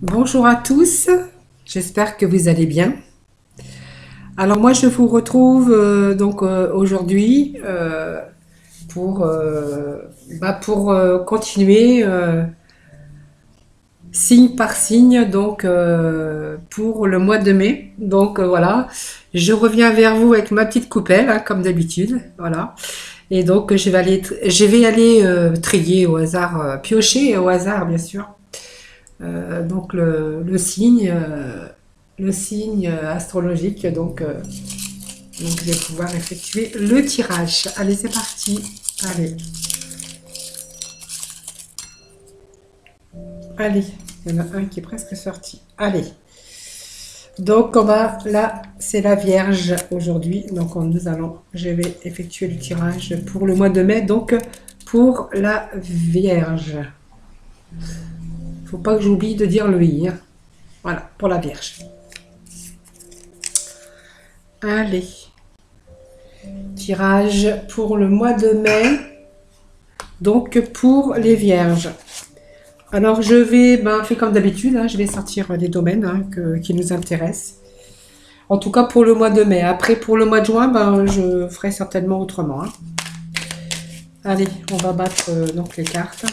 Bonjour à tous, j'espère que vous allez bien. Alors moi je vous retrouve aujourd'hui pour, continuer signe par signe pour le mois de mai. Voilà, je reviens vers vous avec ma petite coupelle comme d'habitude. Voilà. Et donc je vais aller trier au hasard, piocher au hasard bien sûr. Le signe astrologique. Donc, je vais pouvoir effectuer le tirage. Allez, c'est parti. Allez, allez. Il y en a un qui est presque sorti. Allez. Donc, là, c'est la Vierge aujourd'hui. Je vais effectuer le tirage pour le mois de mai. Donc, pour la Vierge. Faut pas que j'oublie de dire le i. Hein. Voilà, pour la Vierge. Allez. Tirage pour le mois de mai. Donc, pour les Vierges. Alors, je vais, faire comme d'habitude, je vais sortir les domaines qui nous intéressent. En tout cas, pour le mois de mai. Après, pour le mois de juin, je ferai certainement autrement. Allez, on va battre donc les cartes.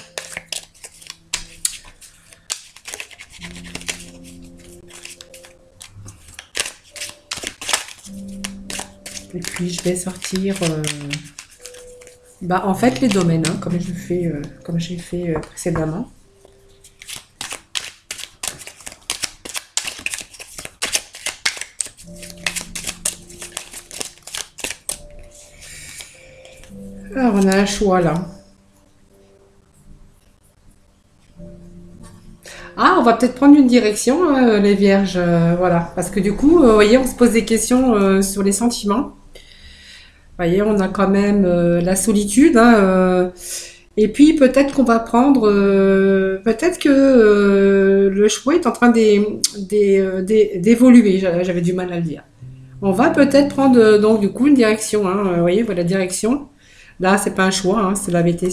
Et puis, je vais sortir, en fait, les domaines, comme j'ai fait précédemment. Alors, on a un choix là. Ah, on va peut-être prendre une direction, les vierges, voilà. Parce que du coup, vous voyez, on se pose des questions sur les sentiments. Vous voyez, on a quand même la solitude. Et puis, peut-être qu'on va prendre... peut-être que le choix est en train d'évoluer. J'avais du mal à le dire. On va peut-être prendre, donc, du coup, une direction. Vous voyez, voilà, direction. Là, c'est pas un choix, c'est la vérité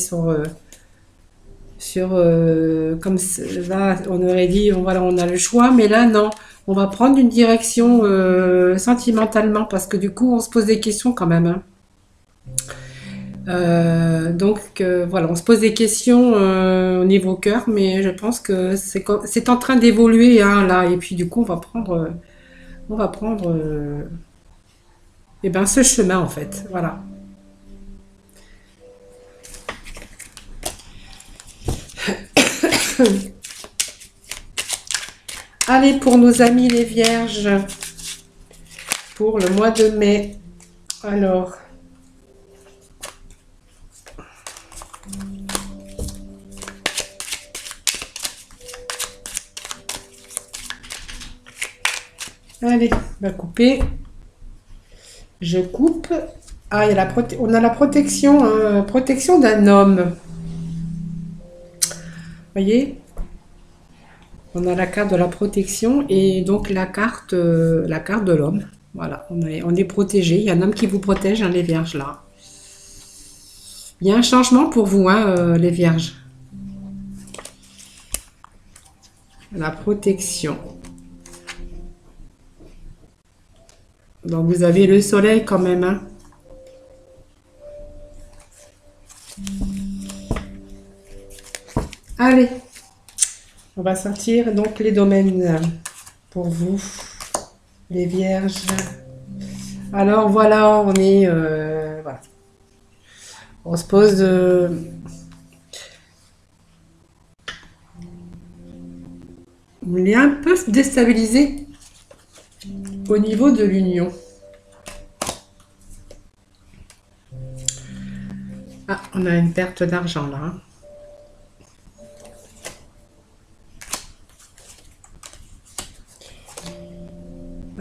là on aurait dit voilà, on a le choix, mais là non, on va prendre une direction sentimentalement, parce que du coup on se pose des questions quand même. Voilà, on se pose des questions au niveau cœur, mais je pense que c'est en train d'évoluer là, et puis du coup on va prendre ce chemin en fait, voilà. Allez, pour nos amis les vierges, pour le mois de mai. Alors, allez, on va couper. Je coupe. Ah, on a la protection, protection d'un homme. Vous voyez? On a la carte de la protection et donc la carte de l'homme. Voilà, on est protégé. Il y a un homme qui vous protège, les vierges là. Il y a un changement pour vous, les vierges. La protection. Donc vous avez le soleil quand même. Allez, on va sortir donc les domaines pour vous, les vierges. Alors voilà, on est... voilà. On se pose... on est un peu déstabilisé au niveau de l'union. Ah, on a une perte d'argent là.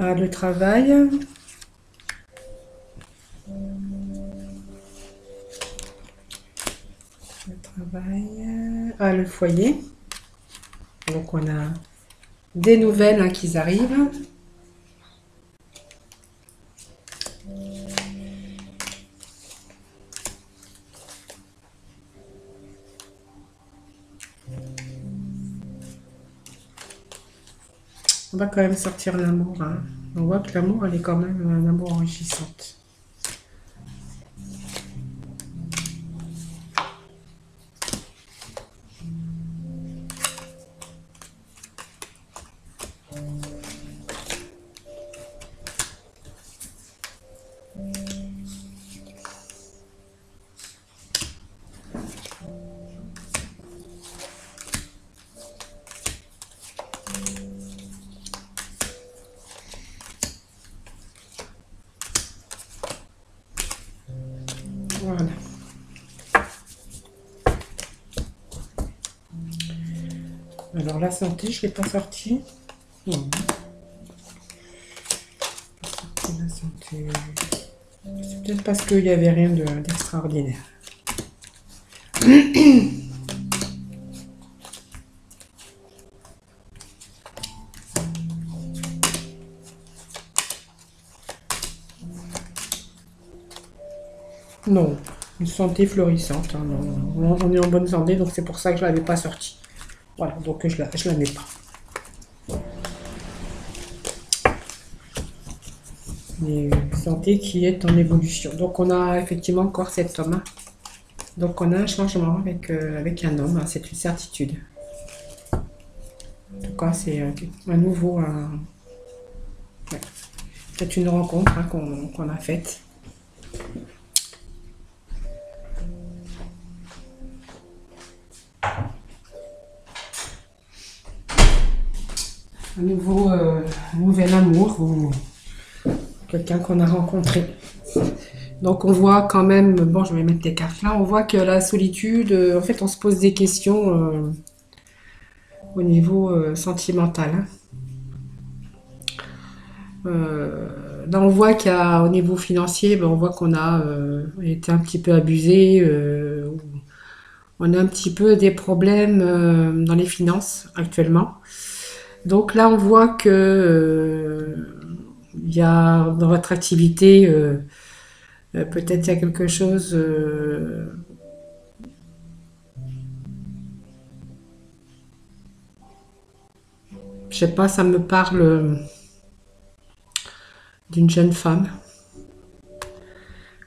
Ah, le travail. Le travail. Ah, le foyer. Donc on a des nouvelles qui arrivent. On va quand même sortir l'amour. Hein. On voit que l'amour, elle est quand même un amour enrichissante. Voilà. Alors la santé, je ne l'ai pas sorti. Non. La santé. C'est peut-être parce qu'il n'y avait rien d'extraordinaire. Non, une santé florissante. Hein, non. On est en bonne santé, donc c'est pour ça que je ne l'avais pas sorti. Voilà, donc je la mets pas. Mais une santé qui est en évolution. Donc on a effectivement encore cet homme. Hein. Donc on a un changement avec un homme, hein, c'est une certitude. En tout cas, c'est un nouveau... ouais. C'est une rencontre hein, qu'on a faite. Un nouvel amour ou quelqu'un qu'on a rencontré. Donc on voit quand même, bon je vais mettre des cartes là, on voit que la solitude, en fait on se pose des questions au niveau sentimental. Hein. Là on voit qu'il y a au niveau financier, ben, on voit qu'on a été un petit peu abusé, on a un petit peu des problèmes dans les finances actuellement. Donc là, on voit que il y a dans votre activité, peut-être il y a quelque chose. Je sais pas, ça me parle d'une jeune femme.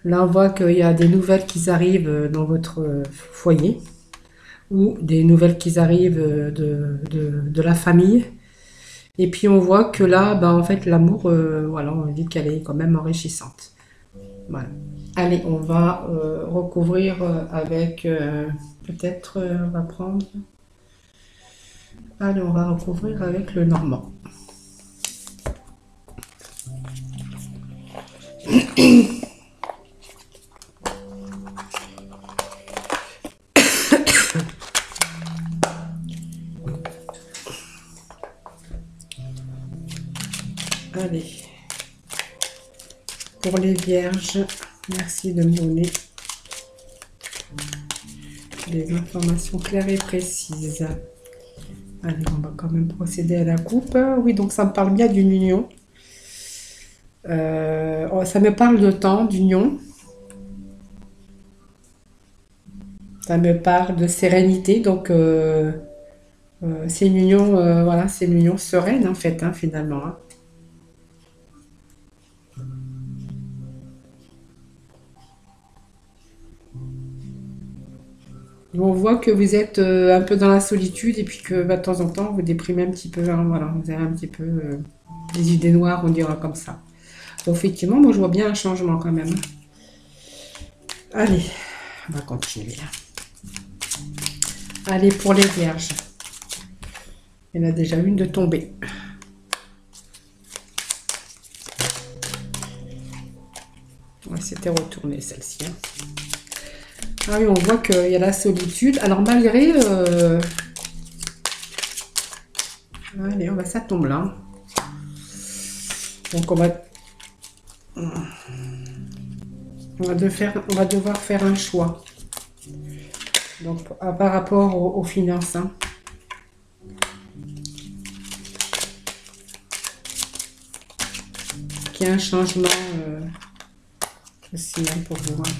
Là, on voit qu'il y a des nouvelles qui arrivent dans votre foyer ou des nouvelles qui arrivent de la famille. Et puis on voit que là, ben, en fait, l'amour, voilà, on dit qu'elle est quand même enrichissante. Voilà. Allez, on va recouvrir avec, peut-être, on va prendre. Allez, on va recouvrir avec le normand. Allez. Pour les vierges, merci de me donner des informations claires et précises. Allez, on va quand même procéder à la coupe. Oui, donc ça me parle bien d'une union. Ça me parle de temps, d'union. Ça me parle de sérénité. Donc, c'est une union, voilà, c'est une union sereine en fait, hein, finalement. Hein. On voit que vous êtes un peu dans la solitude et puis que bah, de temps en temps vous déprimez un petit peu. Hein, voilà, vous avez un petit peu des idées noires, on dira comme ça. Donc effectivement, moi je vois bien un changement quand même. Allez, on va continuer. Allez, pour les vierges. Il y en a déjà une de tombée. Ouais, c'était retourné celle-ci. Hein. Ah oui, on voit qu'il y a la solitude. Alors malgré... Allez, ça tombe là. Donc on va devoir faire un choix. Donc par rapport aux finances. Hein. Qu'il y a un changement aussi hein, pour vous. Hein.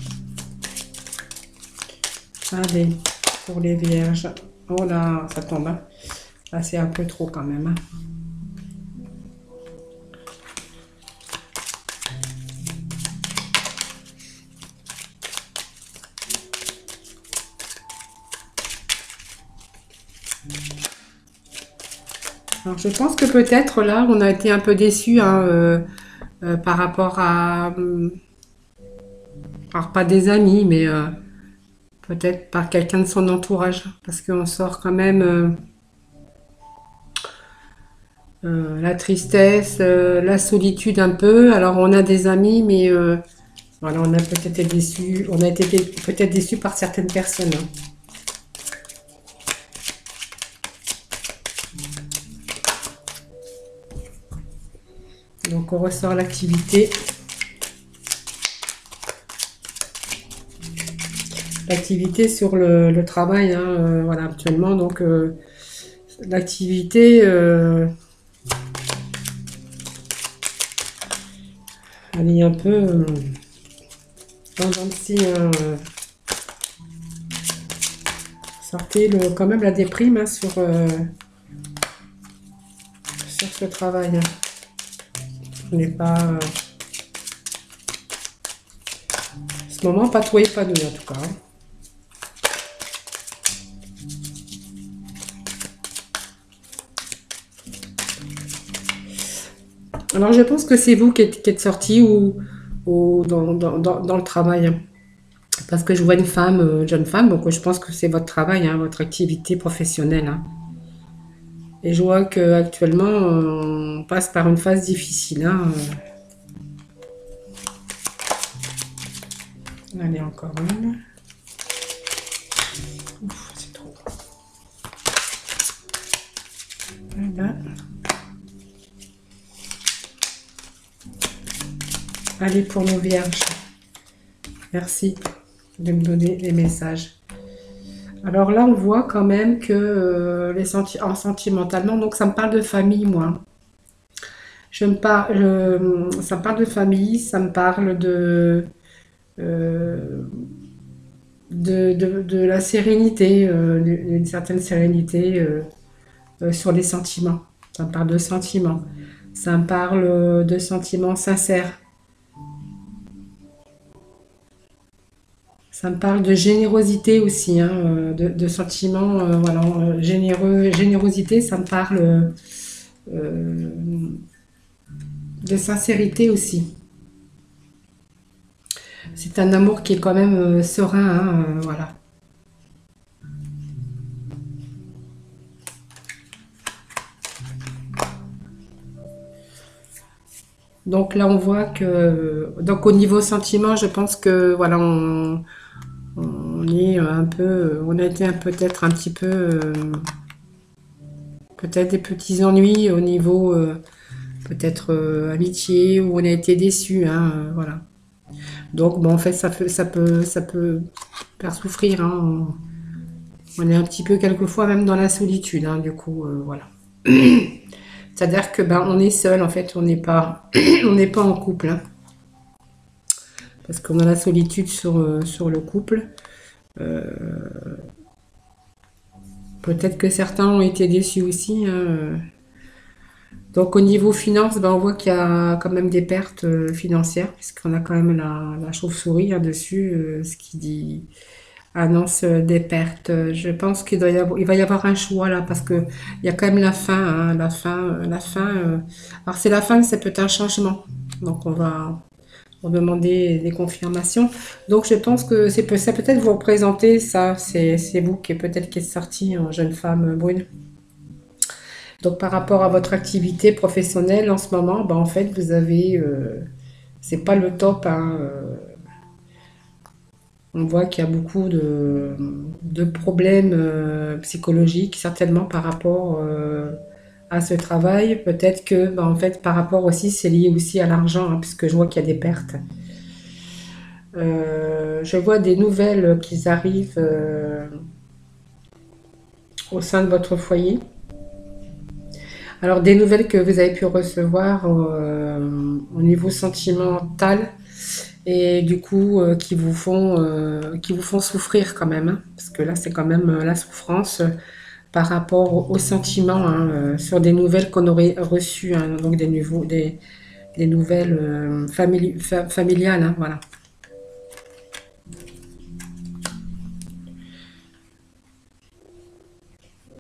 Allez, pour les vierges. Oh là, ça tombe. Hein. Là, c'est un peu trop quand même. Hein. Alors, je pense que peut-être là, on a été un peu déçus hein, par rapport à, alors pas des amis, mais peut-être par quelqu'un de son entourage, parce qu'on sort quand même la tristesse, la solitude un peu. Alors on a des amis, mais voilà, on a peut-être été déçus, on a été peut-être déçus par certaines personnes, hein. Donc on ressort l'activité. L'activité sur le travail, hein, voilà, actuellement. Donc l'activité, elle est un peu dans le scie, hein, sortez quand même la déprime hein, sur ce travail, hein. On n'est pas, en ce moment, pas trop épanoui en tout cas, hein. Alors je pense que c'est vous qui êtes sorti ou dans le travail, hein. Parce que je vois une femme, une jeune femme, donc je pense que c'est votre travail, hein, votre activité professionnelle, hein. Et je vois qu'actuellement, on passe par une phase difficile, hein. Allez, encore une. Ouf, c'est trop. Voilà. Allez, pour nos vierges. Merci de me donner les messages. Alors là, on voit quand même que sentimentalement, donc ça me parle de famille, moi. Ça me parle de famille, ça me parle euh, de la sérénité, d'une certaine sérénité sur les sentiments. Ça me parle de sentiments. Ça me parle de sentiments sincères. Ça me parle de générosité aussi, hein, de sentiments, voilà, générosité, ça me parle de sincérité aussi. C'est un amour qui est quand même serein, hein, voilà. Donc là, on voit que, donc au niveau sentiment, je pense que voilà, on est un peu, on a été peut-être un petit peu, peut-être des petits ennuis au niveau peut-être amitié où on a été déçu, hein, voilà. Donc bon, en fait, ça peut faire souffrir, hein. On est un petit peu quelquefois même dans la solitude, hein, du coup, voilà. C'est-à-dire que ben on est seul, en fait, on n'est pas, on n'est pas en couple, hein, parce qu'on a la solitude sur le couple. Peut-être que certains ont été déçus aussi, hein. Donc au niveau finance, ben, on voit qu'il y a quand même des pertes financières, puisqu'on a quand même la chauve-souris hein, dessus, ce qui dit annonce des pertes. Je pense il va y avoir un choix là, parce que il y a quand même la fin, hein, la fin. Alors c'est la fin, mais c'est peut-être un changement. Donc on va demander des confirmations. Donc je pense que ça peut-être vous représenter ça. C'est vous qui peut-être qui êtes sortie en jeune femme brune. Donc par rapport à votre activité professionnelle en ce moment, ben, en fait vous avez, c'est pas le top, hein, on voit qu'il y a beaucoup de problèmes psychologiques certainement par rapport à ce travail. Peut-être que ben, en fait par rapport aussi c'est lié aussi à l'argent, hein, puisque je vois qu'il y a des pertes. Je vois des nouvelles qui arrivent au sein de votre foyer. Alors, des nouvelles que vous avez pu recevoir au niveau sentimental et du coup qui vous font souffrir quand même, hein, parce que là, c'est quand même la souffrance par rapport aux sentiments hein, sur des nouvelles qu'on aurait reçues, hein, donc des nouvelles familiales, hein, voilà.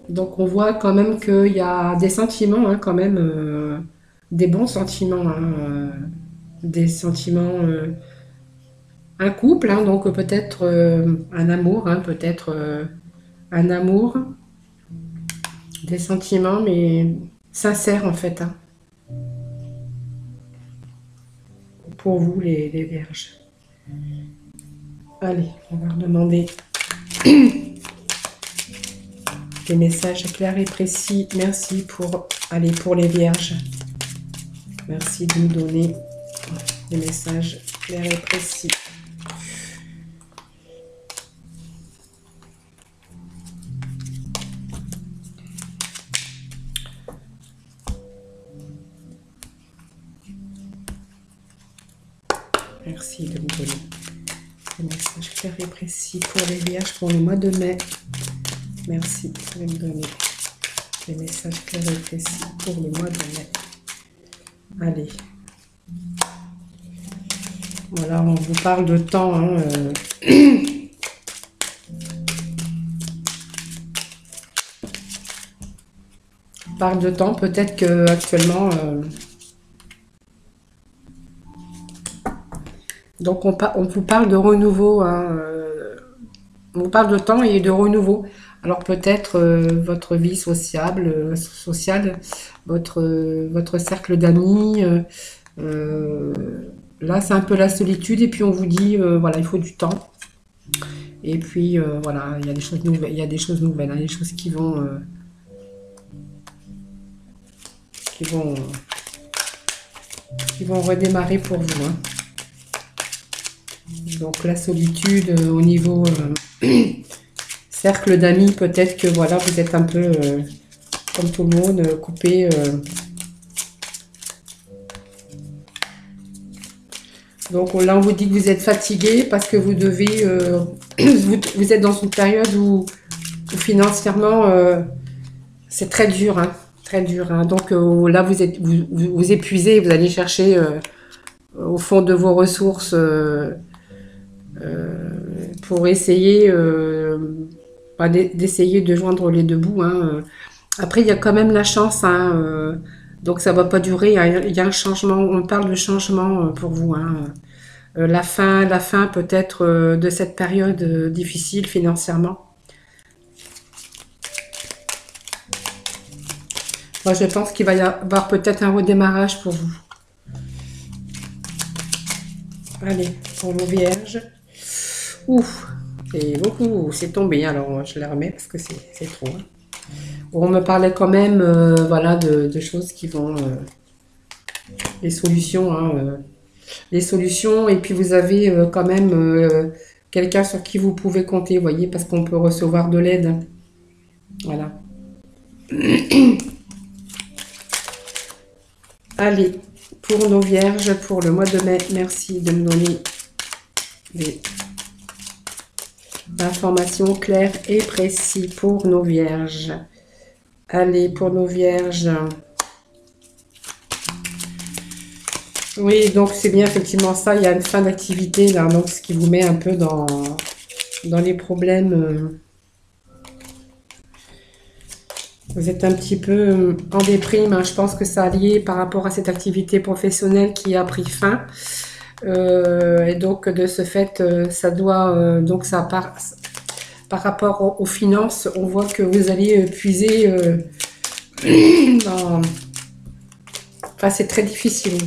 Donc on voit quand même qu'il y a des sentiments, hein, quand même, des bons sentiments, hein, des sentiments, un couple, hein, donc peut-être un amour, hein, peut-être un amour, des sentiments, mais sincères en fait, hein, pour vous les vierges. Allez, on va leur demander des messages clairs et précis. Merci pour, allez, pour les vierges. Merci de nous donner des messages clairs et précis. Merci de me donner des messages clairs et précis pour les vierges pour le mois de mai. Merci de me donner des messages clairs et précis pour le mois de mai. Allez. Voilà, on vous parle de temps. Hein, on parle de temps, peut-être que actuellement... donc on vous parle de renouveau, hein, on vous parle de temps et de renouveau. Alors peut-être votre vie sociale, votre cercle d'amis, là c'est un peu la solitude et puis on vous dit voilà, il faut du temps. Et puis voilà, il y a des choses nouvelles, il y a des choses nouvelles, hein, des choses qui vont redémarrer pour vous, hein. Donc la solitude au niveau cercle d'amis, peut-être que voilà, vous êtes un peu comme tout le monde, coupé. Donc là, on vous dit que vous êtes fatigué parce que vous devez, vous êtes dans une période où financièrement c'est très dur, hein, très dur. Hein. Donc là, vous épuisez, vous allez chercher au fond de vos ressources. Pour essayer d'essayer de joindre les deux bouts. Hein. Après, il y a quand même la chance, hein, donc ça va pas durer. Il y a un changement, on parle de changement pour vous. Hein. La fin peut-être de cette période difficile financièrement. Moi, je pense qu'il va y avoir peut-être un redémarrage pour vous. Allez, pour vos vierges. Ouf, c'est beaucoup, c'est tombé, alors je la remets parce que c'est trop. Hein. On me parlait quand même voilà, de choses qui vont... les solutions, hein, les solutions, et puis vous avez quand même quelqu'un sur qui vous pouvez compter, vous voyez, parce qu'on peut recevoir de l'aide. Voilà. Allez, pour nos vierges, pour le mois de mai, merci de me donner des informations claires et précises pour nos vierges. Allez, pour nos vierges. Oui, donc c'est bien effectivement ça. Il y a une fin d'activité là, donc ce qui vous met un peu dans les problèmes. Vous êtes un petit peu en déprime. Hein. Je pense que ça a lié par rapport à cette activité professionnelle qui a pris fin. Et donc de ce fait, ça doit donc ça par rapport aux finances, on voit que vous allez puiser dans... Enfin, c'est très difficile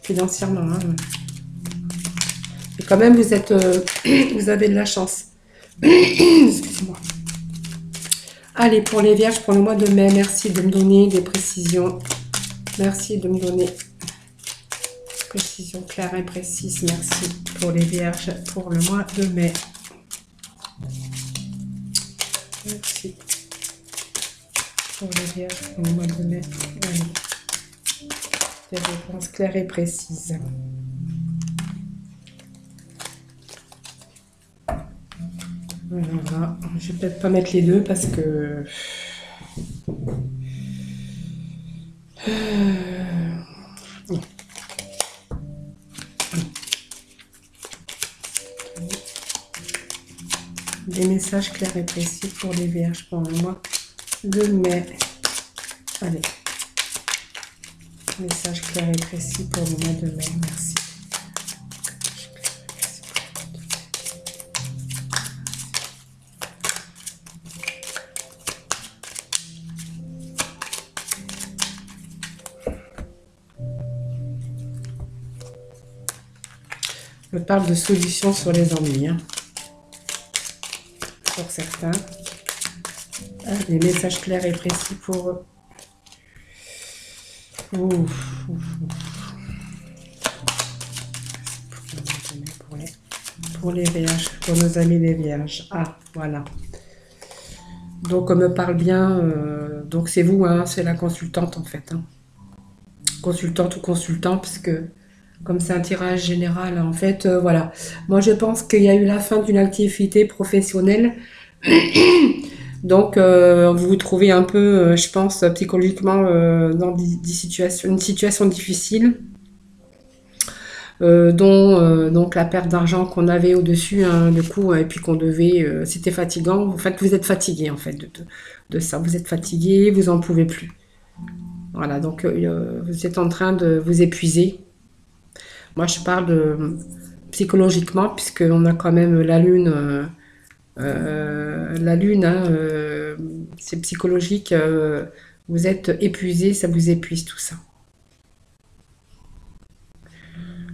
financièrement. Hein. Et quand même, vous êtes, vous avez de la chance. Excusez-moi. Allez, pour les vierges, pour le mois de mai, merci de me donner des précisions. Merci de me donner précisions claires et précises. Merci pour les vierges, pour le mois de mai. Merci pour les vierges, pour le mois de mai. Allez. Des réponses claires et précises. Voilà. Je vais peut-être pas mettre les deux parce que... Des messages clairs et précis pour les vierges pour le mois de mai. Allez. Message clair et précis pour le mois de mai. Merci. Je parle de solutions sur les ennuis. Hein. Pour certains. Des messages clairs et précis pour... Pour les vierges, pour nos amis les vierges. Ah, voilà. Donc, on me parle bien. Donc, c'est vous, hein, c'est la consultante, en fait. Hein. Consultante ou consultant, parce que... Comme c'est un tirage général, en fait, voilà. Moi, je pense qu'il y a eu la fin d'une activité professionnelle. Donc, vous vous trouvez un peu, je pense, psychologiquement dans une situation difficile. Donc, la perte d'argent qu'on avait au-dessus, hein, du coup, et puis qu'on devait... C'était fatigant. En fait, vous êtes fatigué, en fait, de ça. Vous êtes fatigué, vous n'en pouvez plus. Voilà, donc, vous êtes en train de vous épuiser. Moi, je parle de psychologiquement, puisqu'on a quand même la lune. Hein, c'est psychologique. Vous êtes épuisé, ça vous épuise tout ça.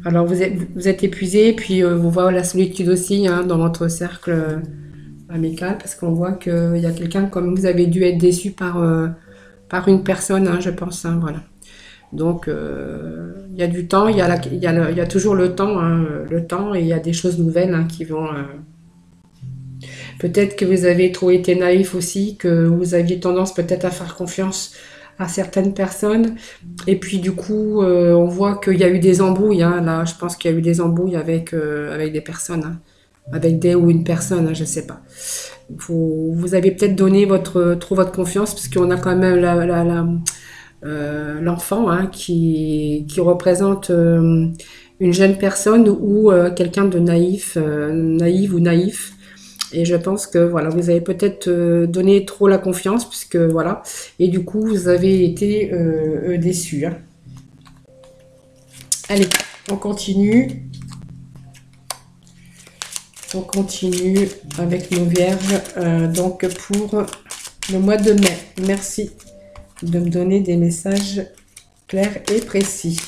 Alors, vous êtes épuisé, puis vous voyez la solitude aussi hein, dans votre cercle amical, parce qu'on voit qu'il y a quelqu'un, comme vous avez dû être déçu par une personne, hein, je pense. Hein, voilà. Donc, il y a du temps, il y a toujours le temps, hein, et il y a des choses nouvelles hein, qui vont... Peut-être que vous avez trop été naïf aussi, que vous aviez tendance peut-être à faire confiance à certaines personnes. Et puis du coup, on voit qu'il y a eu des embrouilles. Hein, là, je pense qu'il y a eu des embrouilles avec des personnes, hein, avec des ou une personne, hein, je ne sais pas. Vous avez peut-être donné trop votre confiance, parce qu'on a quand même l'enfant hein, qui représente une jeune personne ou quelqu'un de naïf, naïve ou naïf. Et je pense que voilà, vous avez peut-être donné trop la confiance, puisque voilà, et du coup vous avez été déçu. Hein. Allez, on continue. On continue avec nos vierges. Donc pour le mois de mai, merci de me donner des messages clairs et précis.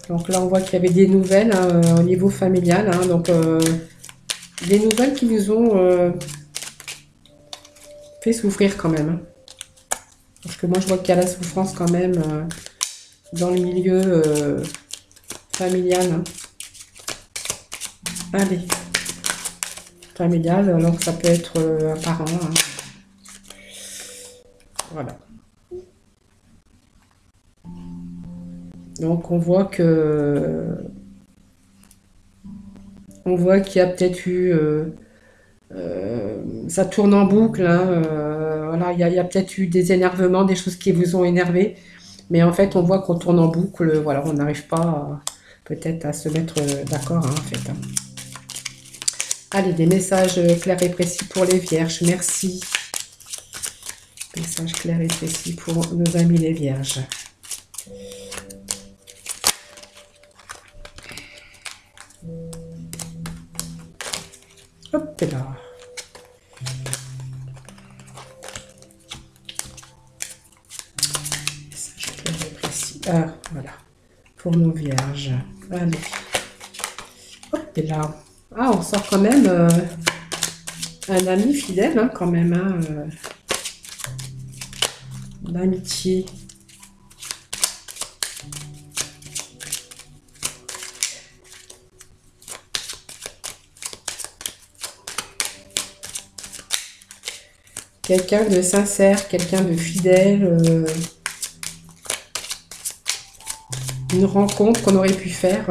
Donc là, on voit qu'il y avait des nouvelles hein, au niveau familial. Hein, donc, des nouvelles qui nous ont fait souffrir quand même. Hein. Parce que moi, je vois qu'il y a la souffrance quand même dans le milieu familial. Hein. Allez. Familial, alors ça peut être un parent. Hein. Voilà. Donc on voit qu'il y a peut-être eu ça tourne en boucle hein, voilà, il y a peut-être eu des énervements, des choses qui vous ont énervé, mais en fait on voit qu'on tourne en boucle, voilà, on n'arrive pas peut-être à se mettre d'accord hein, en fait. Hein. Allez, des messages clairs et précis pour les vierges, merci. Messages clairs et précis pour nos amis les vierges. Hop là. Message clair et précis. Ah, voilà. Pour nos vierges. Allez. Hop là. Ah, on sort quand même un ami fidèle, hein, quand même. Hein, d'amitié. Quelqu'un de sincère, quelqu'un de fidèle, une rencontre qu'on aurait pu faire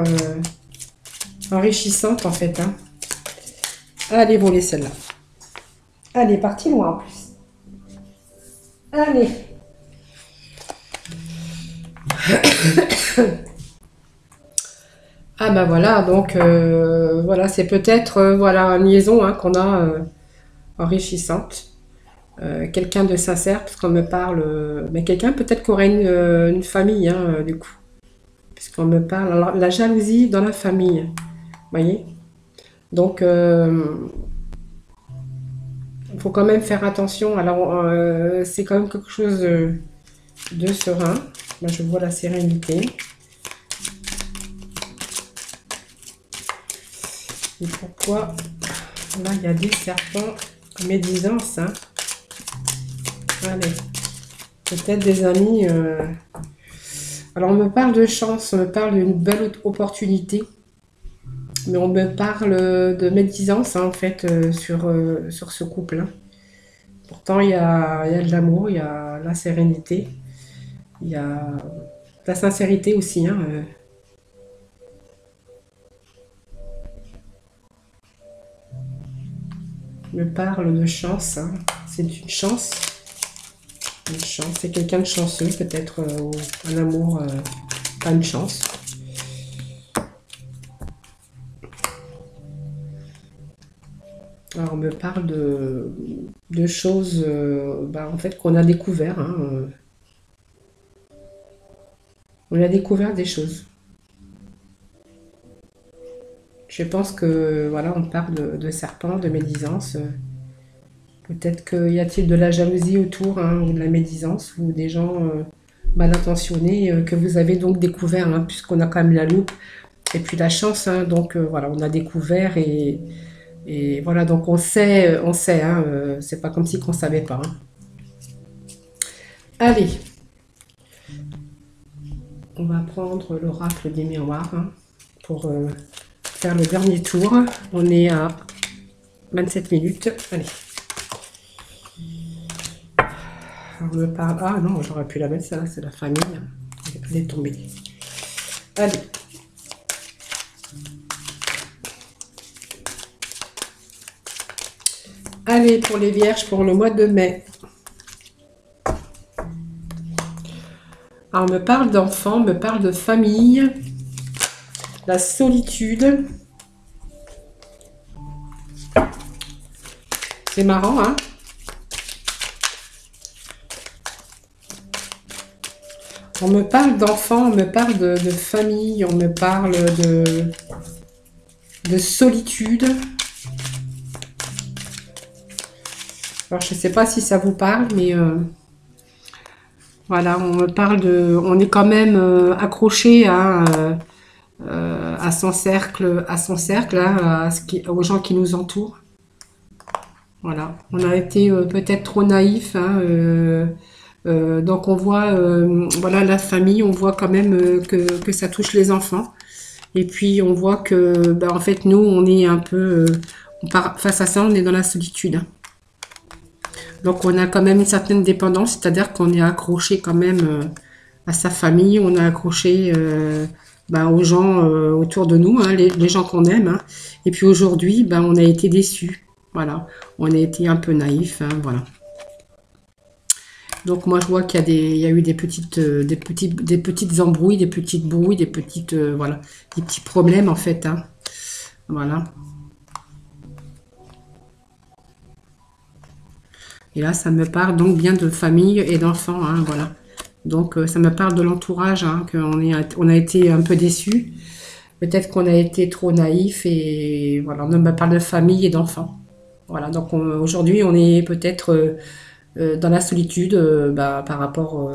enrichissante en fait. Hein. Allez, voler celle-là. Allez, parti loin en plus. Allez. Ah bah voilà, donc voilà, c'est peut-être voilà une liaison hein, qu'on a enrichissante. Quelqu'un de sincère, parce qu'on me parle, mais quelqu'un peut-être qui aurait une famille, hein, du coup, puisqu'on me parle. Alors, la jalousie dans la famille, vous voyez? Donc, il faut quand même faire attention. Alors, c'est quand même quelque chose de serein. Moi, je vois la sérénité. Et pourquoi? Là, il y a des serpents, médisance, hein. Allez, peut-être des amis. Alors, on me parle de chance, on me parle d'une belle opportunité, mais on me parle de médisance, hein, en fait, sur ce couple, hein. Pourtant, il y a de l'amour, il y a la sérénité, il y a de la sincérité aussi, hein. Me parle de chance, hein. C'est une chance. Une chance. C'est quelqu'un de chanceux, peut-être, ou un amour, pas une chance. Alors, on me parle de choses bah, en fait, qu'on a découvert, hein. On a découvert des choses. Je pense que, voilà, on parle de serpents, de médisance. Peut-être qu'il y a-t-il de la jalousie autour, hein, ou de la médisance, ou des gens mal intentionnés que vous avez donc découvert, hein, puisqu'on a quand même la loupe et puis la chance, hein, donc voilà, on a découvert et voilà, donc on sait, hein, c'est pas comme si qu'on savait pas, hein. Allez, on va prendre l'oracle des miroirs hein, pour faire le dernier tour. On est à 27 minutes. Allez. On me parle. Ah non, j'aurais pu la mettre, ça, c'est la famille. Elle est tombée. Allez. Allez, pour les vierges, pour le mois de mai. Alors, on me parle d'enfants, on me parle de famille, la solitude. C'est marrant, hein? On me parle d'enfants, on me parle de famille, on me parle de solitude. Alors, je ne sais pas si ça vous parle, mais voilà, on me parle de... On est quand même accroché à son cercle, hein, aux gens qui nous entourent. Voilà, on a été peut-être trop naïf, hein, donc on voit, voilà, la famille, on voit quand même que ça touche les enfants. Et puis on voit que, ben, en fait, nous, on est un peu, face à ça, on est dans la solitude, hein. Donc on a quand même une certaine dépendance, c'est-à-dire qu'on est accroché quand même à sa famille, on est accroché ben, aux gens autour de nous, hein, les gens qu'on aime, hein. Et puis aujourd'hui, ben, on a été déçus. Voilà, on a été un peu naïf, hein, voilà. Donc moi je vois qu'il y a il y a eu des petites embrouilles, des petites brouilles, des petites voilà, des petits problèmes en fait, hein. Voilà. Et là ça me parle donc bien de famille et d'enfants, hein, voilà. Donc ça me parle de l'entourage, hein, on a été un peu déçus. Peut-être qu'on a été trop naïf et voilà, on me parle de famille et d'enfants. Voilà, donc aujourd'hui on est peut-être dans la solitude bah, par rapport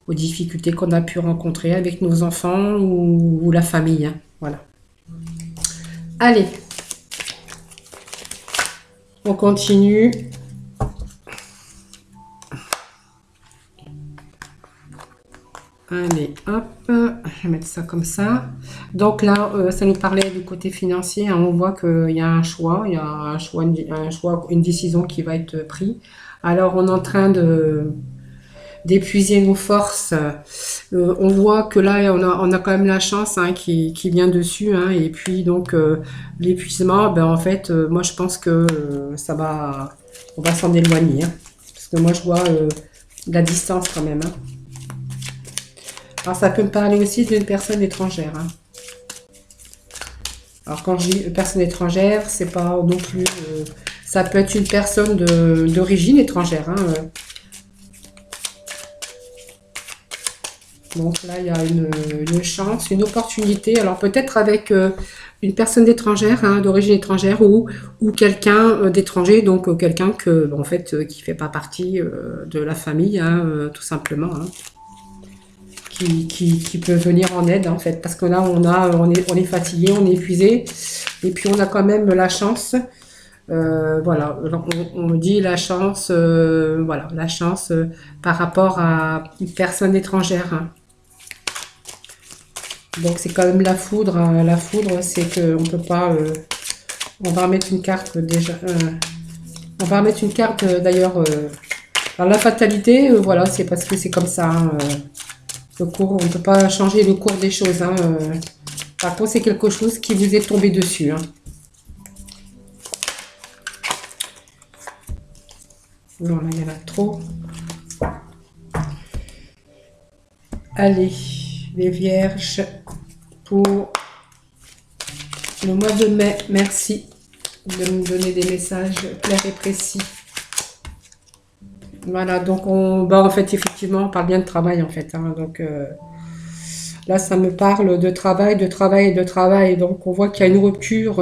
aux difficultés qu'on a pu rencontrer avec nos enfants ou la famille, hein. Voilà. Allez, on continue. Allez, hop, je vais mettre ça comme ça. Donc là, ça nous parlait du côté financier, hein. On voit qu'il y a un choix, une décision qui va être prise. Alors, on est en train d'épuiser nos forces. On voit que là, on a quand même la chance hein, qui vient dessus, hein. Et puis, donc, l'épuisement, ben, en fait, moi, je pense que on va s'en éloigner, hein. Parce que moi, je vois de la distance quand même, hein. Alors, ça peut me parler aussi d'une personne étrangère, hein. Alors quand je dis personne étrangère, c'est pas non plus... ça peut être une personne d'origine étrangère. Hein. Donc là, il y a une chance, une opportunité. Alors peut-être avec une personne étrangère, hein, d'origine étrangère, ou quelqu'un d'étranger, donc quelqu'un que, en fait, qui fait pas partie de la famille, hein, tout simplement. Hein. Qui peut venir en aide en fait, parce que là on est fatigué, on est épuisé, et puis on a quand même la chance, voilà, on me dit la chance, voilà, la chance par rapport à une personne étrangère. Hein. Donc c'est quand même la foudre, hein. La foudre c'est que on peut pas, on va remettre une carte déjà, on va remettre une carte d'ailleurs, alors la fatalité, voilà, c'est parce que c'est comme ça. Hein, le cours, on ne peut pas changer le cours des choses. Hein. Par contre, c'est quelque chose qui vous est tombé dessus. Hein. Non, là, il y en a trop. Allez, les vierges, pour le mois de mai, merci de nous donner des messages clairs et précis. Voilà, donc en fait, effectivement, on parle bien de travail, en fait. Hein, donc là, ça me parle de travail, de travail et de travail. Donc on voit qu'il y a une rupture,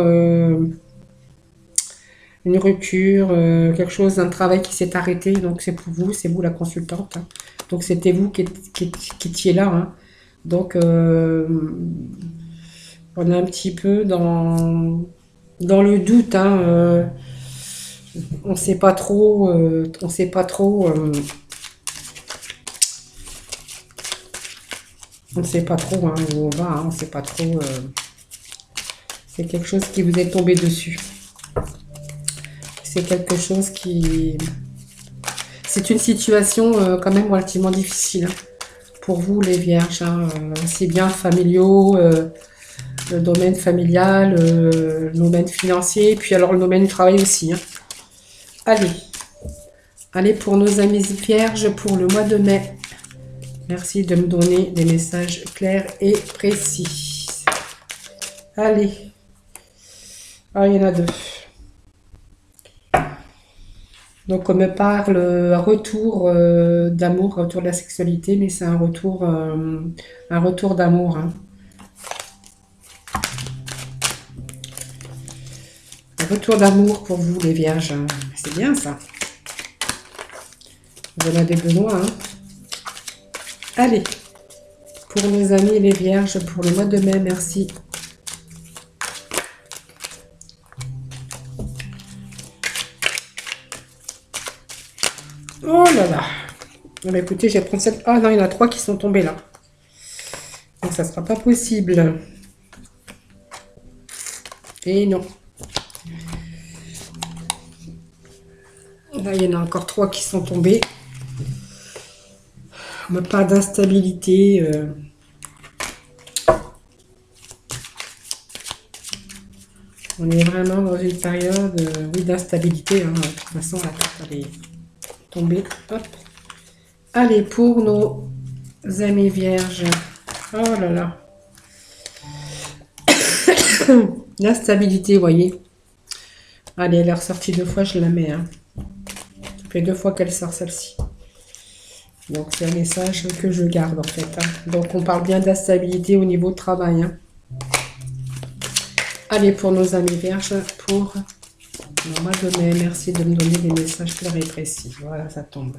quelque chose, un travail qui s'est arrêté. Donc c'est pour vous, c'est vous la consultante. Hein. Donc c'était vous qui étiez là. Hein. Donc on est un petit peu dans le doute. Hein, on sait pas trop, on sait pas trop, on sait pas trop hein, où on va, hein, on sait pas trop. C'est quelque chose qui vous est tombé dessus. C'est quelque chose qui, c'est une situation quand même relativement difficile hein, pour vous les vierges, hein, aussi bien familiaux, le domaine familial, le domaine financier, puis alors le domaine du travail aussi. Hein. Allez pour nos amis vierges pour le mois de mai. Merci de me donner des messages clairs et précis. Allez. Ah, il y en a deux. Donc on me parle retour d'amour, retour de la sexualité, mais c'est un retour d'amour. Hein. Un retour d'amour pour vous les vierges. C'est bien ça. Vous en avez besoin. Hein. Allez, pour nos amis les vierges, pour le mois de mai, merci. Oh là là. Ah bah écoutez, je vais prendre cette... Ah non, il y en a 3 qui sont tombés là. Donc ça ne sera pas possible. Et non. Là, il y en a encore 3 qui sont tombés. On n'a pas d'instabilité. On est vraiment dans une période oui, d'instabilité. Hein. De toute façon, la carte elle est tombée. Hop. Allez, pour nos amis vierges. Oh là là. L'instabilité, vous voyez. Allez, elle est ressortie 2 fois, je la mets. Hein. Ça fait 2 fois qu'elle sort celle-ci. Donc c'est un message que je garde en fait. Hein. Donc on parle bien d'instabilité au niveau de travail. Hein. Allez pour nos amis vierges, pour le mois de mai, merci de me donner des messages clairs et précis. Voilà, ça tombe.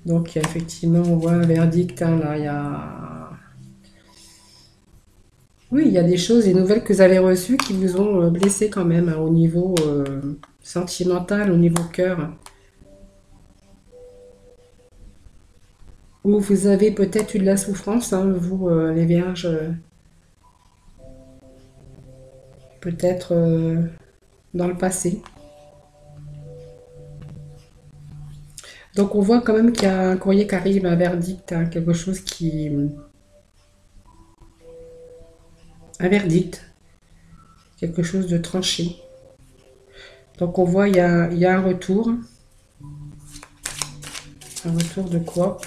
Donc effectivement, on voit un verdict. Hein, là, il y a... Oui, il y a des choses, des nouvelles que vous avez reçues qui vous ont blessé quand même hein, au niveau sentimental, au niveau cœur. Ou vous avez peut-être eu de la souffrance, hein, vous les vierges. Peut-être dans le passé. Donc on voit quand même qu'il y a un courrier qui arrive, un verdict, hein, quelque chose qui... Un verdict, quelque chose de tranché. Donc on voit il y a un retour. Un retour de quoi?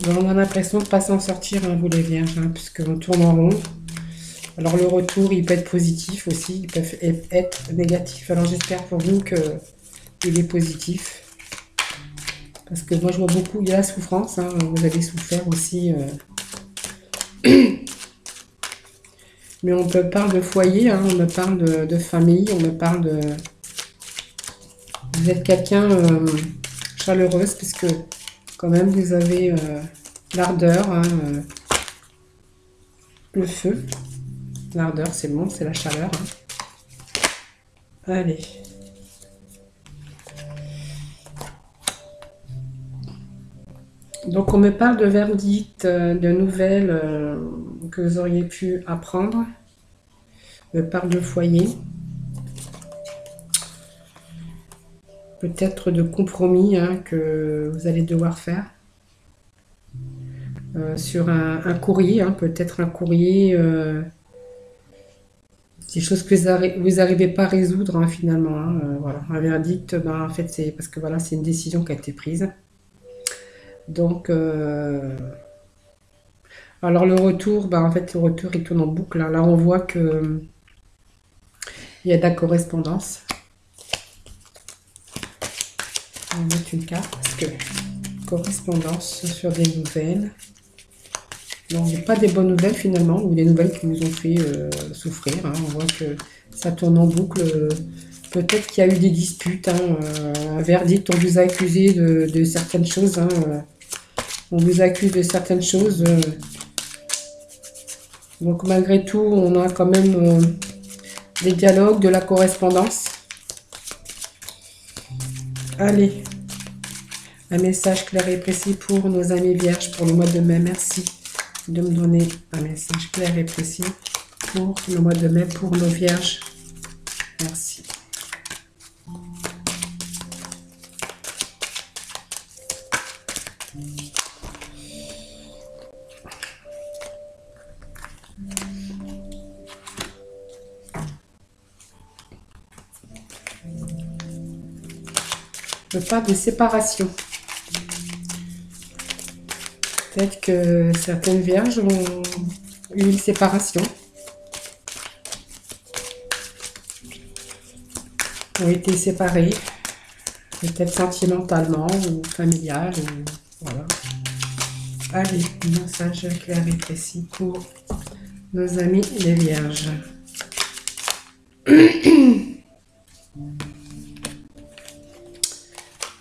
Ben, on a l'impression de ne pas s'en sortir, hein, vous les vierges, hein, puisqu'on tourne en rond. Alors le retour, il peut être positif aussi, il peut être négatif. Alors j'espère pour vous qu'il est positif. Parce que moi je vois beaucoup, il y a la souffrance, hein, vous avez souffert aussi. Mais on me parle de foyer, hein, on me parle de famille, on me parle de... Vous êtes quelqu'un chaleureuse, puisque quand même vous avez l'ardeur, hein, le feu. L'ardeur, c'est bon, c'est la chaleur. Hein. Allez. Donc on me parle de verdict, de nouvelles que vous auriez pu apprendre. On me parle de foyer. Peut-être de compromis, hein, que vous allez devoir faire. Sur un courrier, hein, peut-être un courrier... des choses que vous n'arrivez pas à résoudre, hein, finalement. Hein, voilà. Un verdict, ben, en fait, c'est parce que voilà, c'est une décision qui a été prise. Donc, alors le retour, ben, en fait, le retour, il tourne en boucle. Hein. Là, on voit que il y a de la correspondance. On va mettre une carte parce que correspondance sur des nouvelles. Non, il n'y a pas des bonnes nouvelles finalement, ou des nouvelles qui vous ont fait souffrir. Hein. On voit que ça tourne en boucle. Peut-être qu'il y a eu des disputes. Hein, un verdict, on vous a accusé de certaines choses. Hein, on vous accuse de certaines choses. Donc malgré tout, on a quand même des dialogues, de la correspondance. Allez, un message clair et précis pour nos amis vierges pour le mois de mai. Merci de me donner un message clair et précis pour le mois de mai pour nos vierges. Merci. Le pas de séparation. Peut-être que certaines vierges ont eu une séparation. Ont été séparées. Peut-être sentimentalement ou familial. Ou, voilà. Allez, message clair et précis pour nos amis les vierges.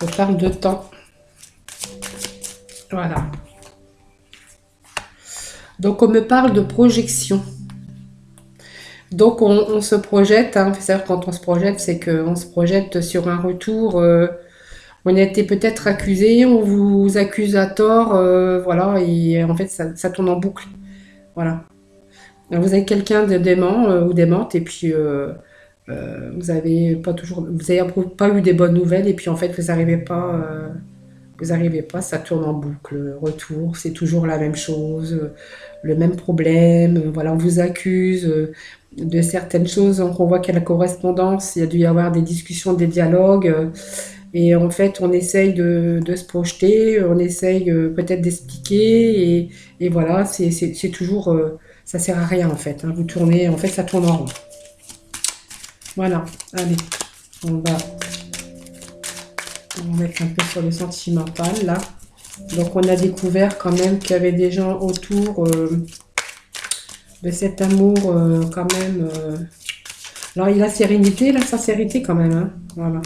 On parle de temps. Voilà. Donc, on me parle de projection. Donc, on se projette. Hein, c'est-à-dire, quand on se projette, c'est qu'on se projette sur un retour. On a été peut-être accusé, on vous accuse à tort. Voilà, et en fait, ça tourne en boucle. Voilà. Alors, vous avez quelqu'un de dément ou démente, et puis... vous avez pas eu des bonnes nouvelles et puis en fait vous arrivez pas, ça tourne en boucle, retour, c'est toujours la même chose, le même problème, voilà, on vous accuse de certaines choses, donc on voit qu'il y a la correspondance, il y a dû y avoir des discussions, des dialogues, et en fait on essaye de se projeter, on essaye peut-être d'expliquer, et voilà, c'est toujours, ça sert à rien en fait, hein, vous tournez, en fait ça tourne en rond. Voilà, allez, on va mettre un peu sur le sentimental, là. Donc, on a découvert quand même qu'il y avait des gens autour de cet amour, quand même. Alors, il y a la sérénité, la sincérité quand même, hein. Voilà.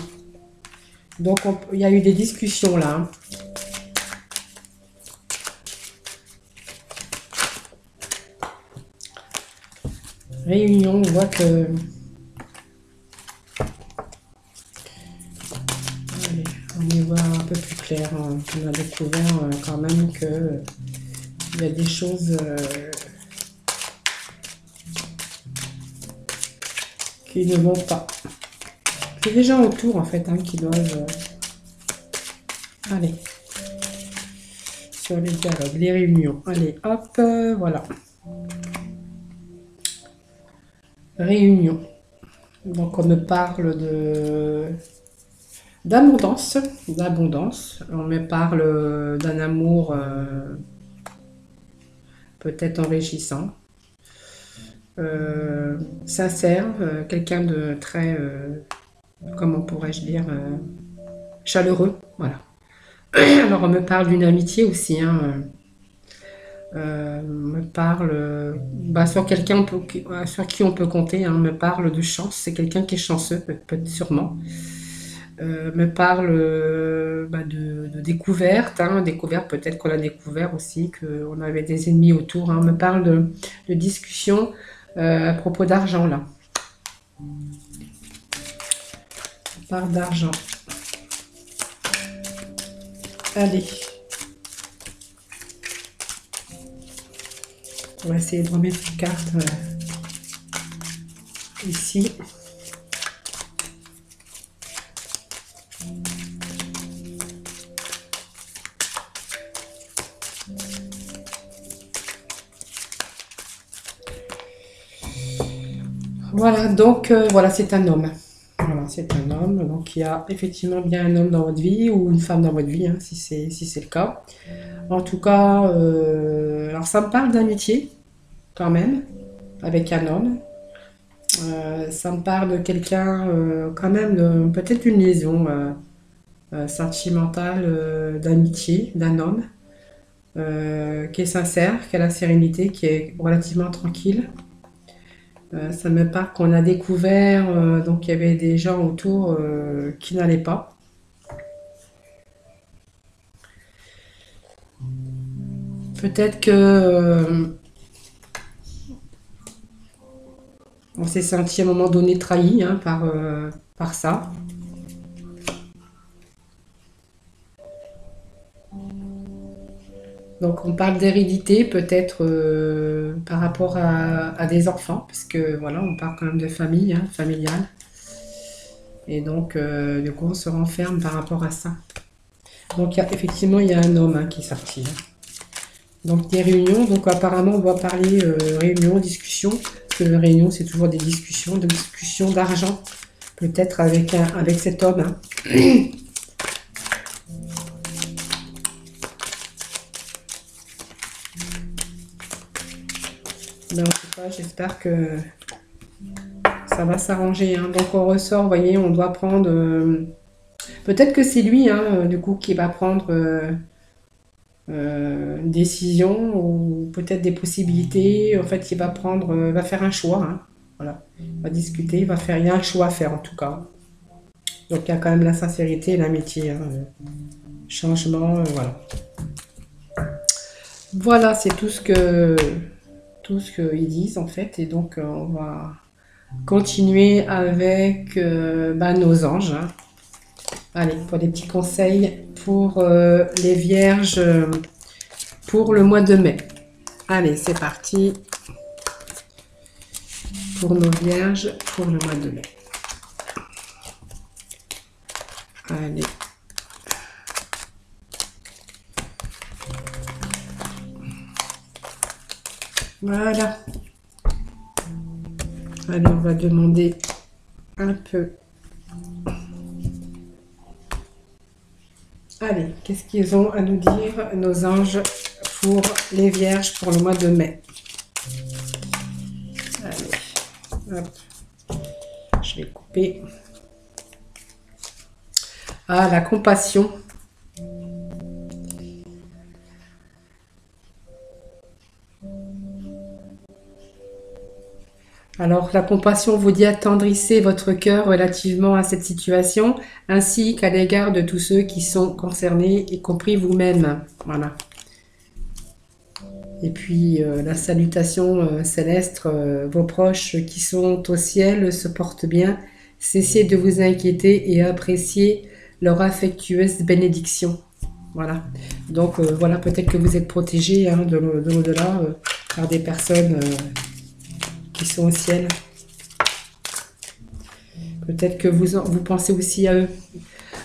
Donc, il y a eu des discussions, là. Hein. Réunion, on voit que... On y voit un peu plus clair. Hein. On a découvert quand même que il y a des choses qui ne vont pas. C'est des gens autour en fait hein, qui doivent aller sur les dialogues, les réunions. Allez, hop, voilà. Réunion. Donc, on me parle d'abondance, On me parle d'un amour peut-être enrichissant, sincère, quelqu'un de très, comment pourrais-je dire, chaleureux, voilà. Alors, on me parle d'une amitié aussi, hein, me parle sur quelqu'un sur qui on peut compter, hein, me parle de chance, c'est quelqu'un qui est chanceux, sûrement. Me parle de découverte, hein, découverte, peut-être qu'on a découvert aussi qu'on avait des ennemis autour, hein, me parle de discussion à propos d'argent là. On parle d'argent. Allez. On va essayer de remettre une carte ici. Voilà, donc voilà, c'est un homme. Voilà, c'est un homme. Donc il y a effectivement bien un homme dans votre vie ou une femme dans votre vie, hein, si c'est le cas. En tout cas, alors ça me parle d'amitié quand même, avec un homme. Ça me parle de quelqu'un quand même, peut-être une liaison sentimentale d'amitié d'un homme qui est sincère, qui a la sérénité, qui est relativement tranquille. Ça me parle qu'on a découvert, donc il y avait des gens autour qui n'allaient pas. Peut-être que on s'est senti à un moment donné trahi, hein, par ça. Donc on parle d'hérédité peut-être par rapport à des enfants, parce que voilà, on parle quand même de famille, hein, familiale. Et donc du coup on se renferme par rapport à ça. Donc effectivement il y a un homme, hein, qui est sorti, hein. Donc des réunions, donc apparemment on va parler réunion, discussion, parce que réunion c'est toujours des discussions, d'argent, peut-être avec cet homme, hein. Mais en tout cas, j'espère que ça va s'arranger, hein. Donc on ressort, vous voyez, on doit prendre... peut-être que c'est lui, hein, du coup, qui va prendre une décision ou peut-être des possibilités. En fait, il va prendre, va faire un choix, hein. Voilà. Il va discuter, il y a un choix à faire en tout cas. Donc il y a quand même la sincérité et l'amitié, hein, changement, voilà. Voilà, c'est tout ce qu'ils disent en fait. Et donc on va continuer avec nos anges, hein. Allez, pour des petits conseils pour les vierges pour le mois de mai. Allez, c'est parti pour nos vierges pour le mois de mai. Allez. Voilà. Allez, on va demander un peu. Allez, qu'est-ce qu'ils ont à nous dire, nos anges, pour les vierges pour le mois de mai? Allez, hop. Je vais couper. Ah, la compassion. Alors, la compassion vous dit attendrissez votre cœur relativement à cette situation, ainsi qu'à l'égard de tous ceux qui sont concernés, y compris vous-même. Voilà. Et puis, la salutation céleste, vos proches qui sont au ciel se portent bien. Cessez de vous inquiéter et appréciez leur affectueuse bénédiction. Voilà. Donc, voilà, peut-être que vous êtes protégés, hein, de l'au-delà par des personnes... qui sont au ciel. Peut-être que vous pensez aussi à eux.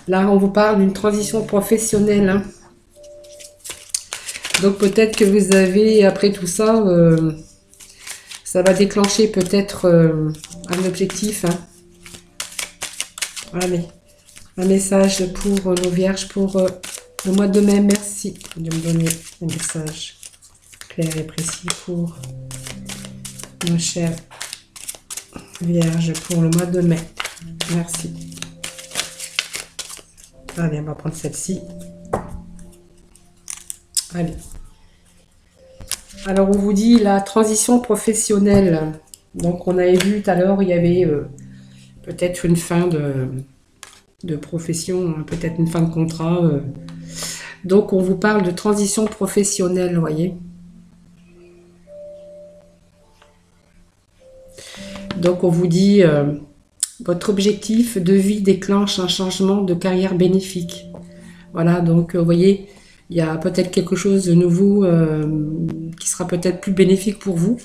Là, on vous parle d'une transition professionnelle, hein. Donc peut-être que vous avez, après tout ça, ça va déclencher peut-être un objectif, hein. Allez, un message pour nos vierges pour le mois de mai. Merci de me donner un message clair et précis pour nos chers vierges pour le mois de mai. Merci. Allez, on va prendre celle-ci. Allez. Alors, on vous dit la transition professionnelle. Donc, on avait vu tout à l'heure, il y avait peut-être une fin de profession, hein, peut-être une fin de contrat. Donc, on vous parle de transition professionnelle, vous voyez. Donc, on vous dit, votre objectif de vie déclenche un changement de carrière bénéfique. Voilà, donc, vous voyez, il y a peut-être quelque chose de nouveau qui sera peut-être plus bénéfique pour vous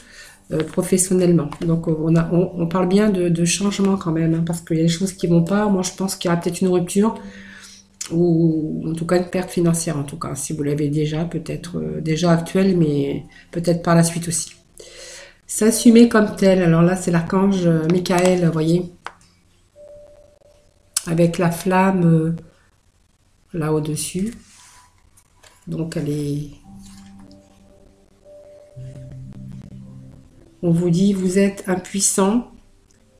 professionnellement. Donc, on parle bien de changement quand même, hein, parce qu'il y a des choses qui vont pas. Moi, je pense qu'il y aura peut-être une rupture ou en tout cas une perte financière, en tout cas, si vous l'avez déjà, peut-être déjà actuelle, mais peut-être par la suite aussi. S'assumer comme tel. Alors là, c'est l'archange Michael, vous voyez, avec la flamme là au-dessus. Donc, elle est... On vous dit, vous êtes impuissant,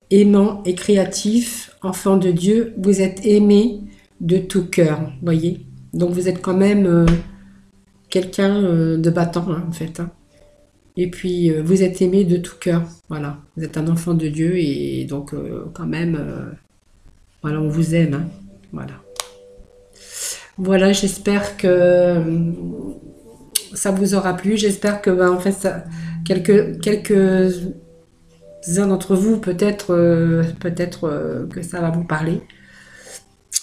aimant et créatif, enfant de Dieu. Vous êtes aimé de tout cœur, vous voyez. Donc, vous êtes quand même quelqu'un de battant, hein, en fait, hein. Et puis, vous êtes aimé de tout cœur. Voilà. Vous êtes un enfant de Dieu et donc, quand même, voilà, on vous aime, hein. Voilà. Voilà, j'espère que ça vous aura plu. J'espère que, en fait, quelques-uns d'entre vous, peut-être que ça va vous parler.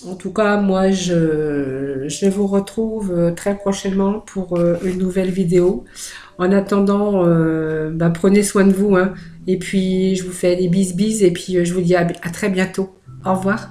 En tout cas, moi, je vous retrouve très prochainement pour une nouvelle vidéo. En attendant, prenez soin de vous, hein. Et puis, je vous fais des bis et puis je vous dis à très bientôt. Au revoir.